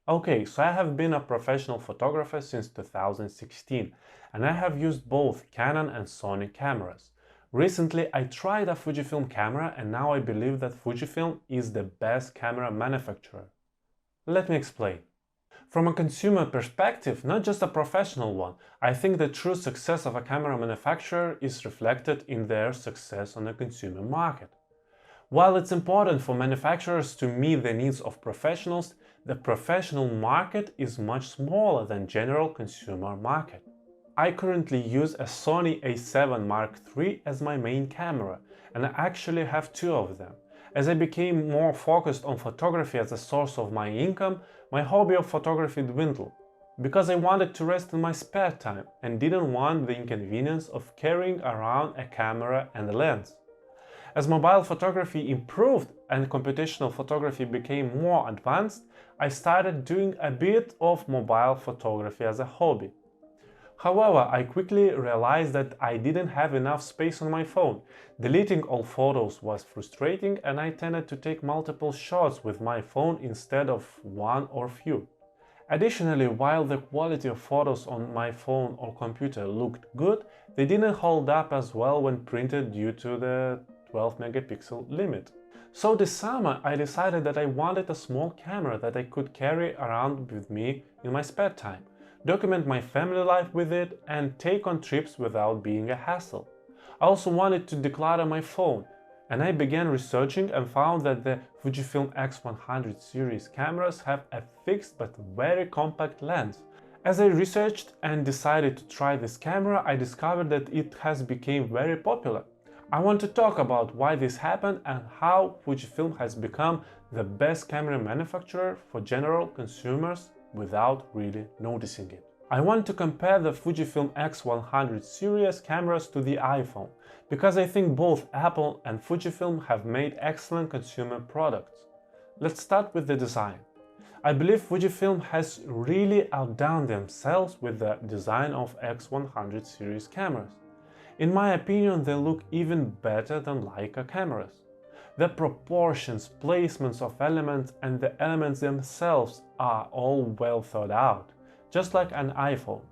Okay, so I have been a professional photographer since 2016 and I have used both Canon and Sony cameras. Recently I tried a Fujifilm camera and now I believe that Fujifilm is the best camera manufacturer. Let me explain. From a consumer perspective, not just a professional one, I think the true success of a camera manufacturer is reflected in their success on the consumer market. While it's important for manufacturers to meet the needs of professionals, the professional market is much smaller than general consumer market. I currently use a Sony a7 Mark III as my main camera, and I actually have two of them. As I became more focused on photography as a source of my income, my hobby of photography dwindled, because I wanted to rest in my spare time and didn't want the inconvenience of carrying around a camera and a lens. As mobile photography improved and computational photography became more advanced, I started doing a bit of mobile photography as a hobby. However, I quickly realized that I didn't have enough space on my phone. Deleting all photos was frustrating and I tended to take multiple shots with my phone instead of one or few. Additionally, while the quality of photos on my phone or computer looked good, they didn't hold up as well when printed due to the 12 megapixel limit. So this summer I decided that I wanted a small camera that I could carry around with me in my spare time, document my family life with it and take on trips without being a hassle. I also wanted to declutter my phone, and I began researching and found that the Fujifilm X100 series cameras have a fixed but very compact lens. As I researched and decided to try this camera, I discovered that it has become very popular. I want to talk about why this happened and how Fujifilm has become the best camera manufacturer for general consumers without really noticing it. I want to compare the Fujifilm X100 series cameras to the iPhone, because I think both Apple and Fujifilm have made excellent consumer products. Let's start with the design. I believe Fujifilm has really outdone themselves with the design of X100 series cameras. In my opinion, they look even better than Leica cameras. The proportions, placements of elements and the elements themselves are all well thought out, just like an iPhone.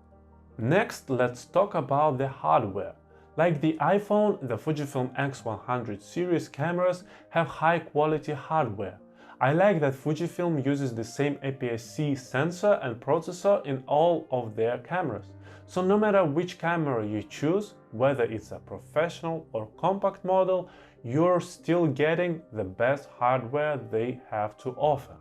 Next, let's talk about the hardware. Like the iPhone, the Fujifilm X100 series cameras have high quality hardware. I like that Fujifilm uses the same aps-c sensor and processor in all of their cameras. So no matter which camera you choose, whether it's a professional or compact model, you're still getting the best hardware they have to offer.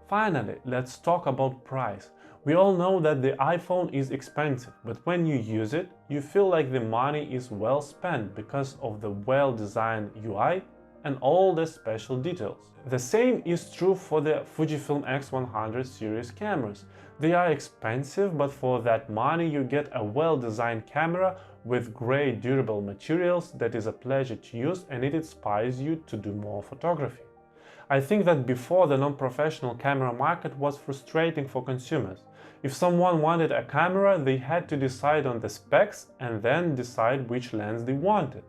Finally, let's talk about price. We all know that the iPhone is expensive, but when you use it, you feel like the money is well spent because of the well-designed UI and all the special details. The same is true for the Fujifilm X100 series cameras. They are expensive, but for that money you get a well-designed camera with great durable materials that is a pleasure to use and it inspires you to do more photography. I think that before the non-professional camera market was frustrating for consumers. If someone wanted a camera, they had to decide on the specs and then decide which lens they wanted.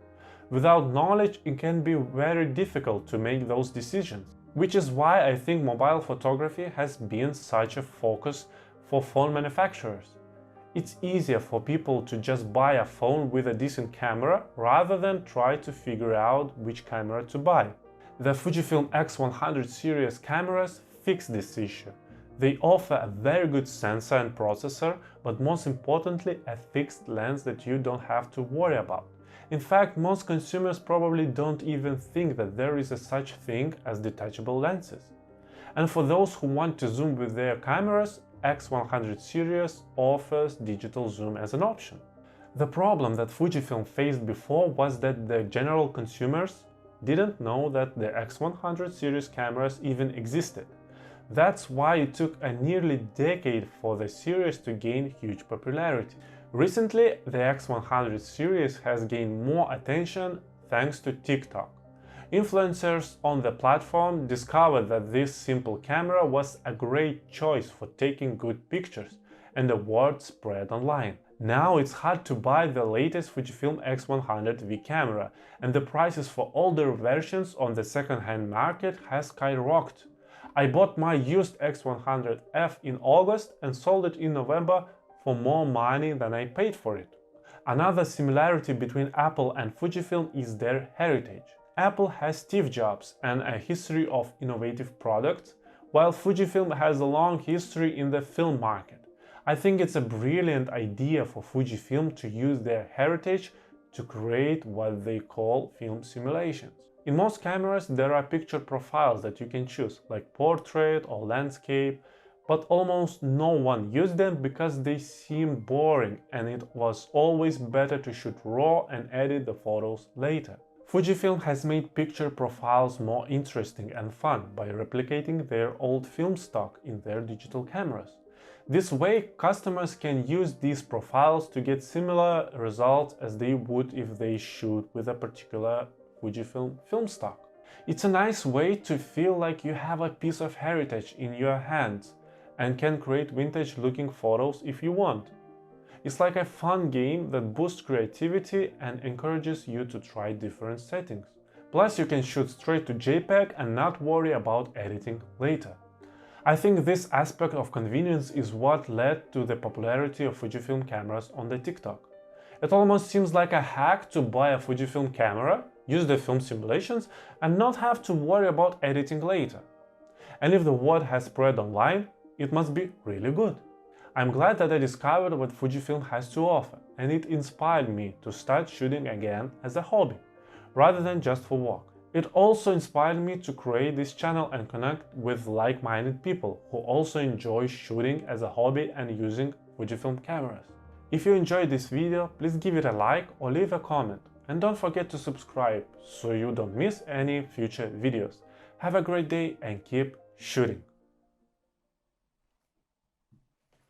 Without knowledge, it can be very difficult to make those decisions, which is why I think mobile photography has been such a focus for phone manufacturers. It's easier for people to just buy a phone with a decent camera rather than try to figure out which camera to buy. The Fujifilm X100 series cameras fix this issue. They offer a very good sensor and processor, but most importantly a fixed lens that you don't have to worry about. In fact, most consumers probably don't even think that there is a such thing as detachable lenses. And for those who want to zoom with their cameras, X100 series offers digital zoom as an option. The problem that Fujifilm faced before was that the general consumers didn't know that the X100 series cameras even existed. That's why it took a nearly decade for the series to gain huge popularity. Recently, the X100 series has gained more attention thanks to TikTok. Influencers on the platform discovered that this simple camera was a great choice for taking good pictures, and the word spread online. Now it's hard to buy the latest Fujifilm X100V camera, and the prices for older versions on the second-hand market has skyrocketed. I bought my used X100F in August and sold it in November for more money than I paid for it. Another similarity between Apple and Fujifilm is their heritage. Apple has Steve Jobs and a history of innovative products, while Fujifilm has a long history in the film market. I think it's a brilliant idea for Fujifilm to use their heritage to create what they call film simulations. In most cameras there are picture profiles that you can choose, like portrait or landscape, but almost no one used them because they seemed boring and it was always better to shoot raw and edit the photos later. Fujifilm has made picture profiles more interesting and fun by replicating their old film stock in their digital cameras. This way, customers can use these profiles to get similar results as they would if they shoot with a particular Fujifilm film stock. It's a nice way to feel like you have a piece of heritage in your hands and can create vintage-looking photos if you want. It's like a fun game that boosts creativity and encourages you to try different settings. Plus, you can shoot straight to JPEG and not worry about editing later. I think this aspect of convenience is what led to the popularity of Fujifilm cameras on the TikTok. It almost seems like a hack to buy a Fujifilm camera, use the film simulations, and not have to worry about editing later. And if the word has spread online, it must be really good. I'm glad that I discovered what Fujifilm has to offer, and it inspired me to start shooting again as a hobby, rather than just for work. It also inspired me to create this channel and connect with like-minded people who also enjoy shooting as a hobby and using Fujifilm cameras. If you enjoyed this video, please give it a like or leave a comment, and don't forget to subscribe so you don't miss any future videos. Have a great day and keep shooting!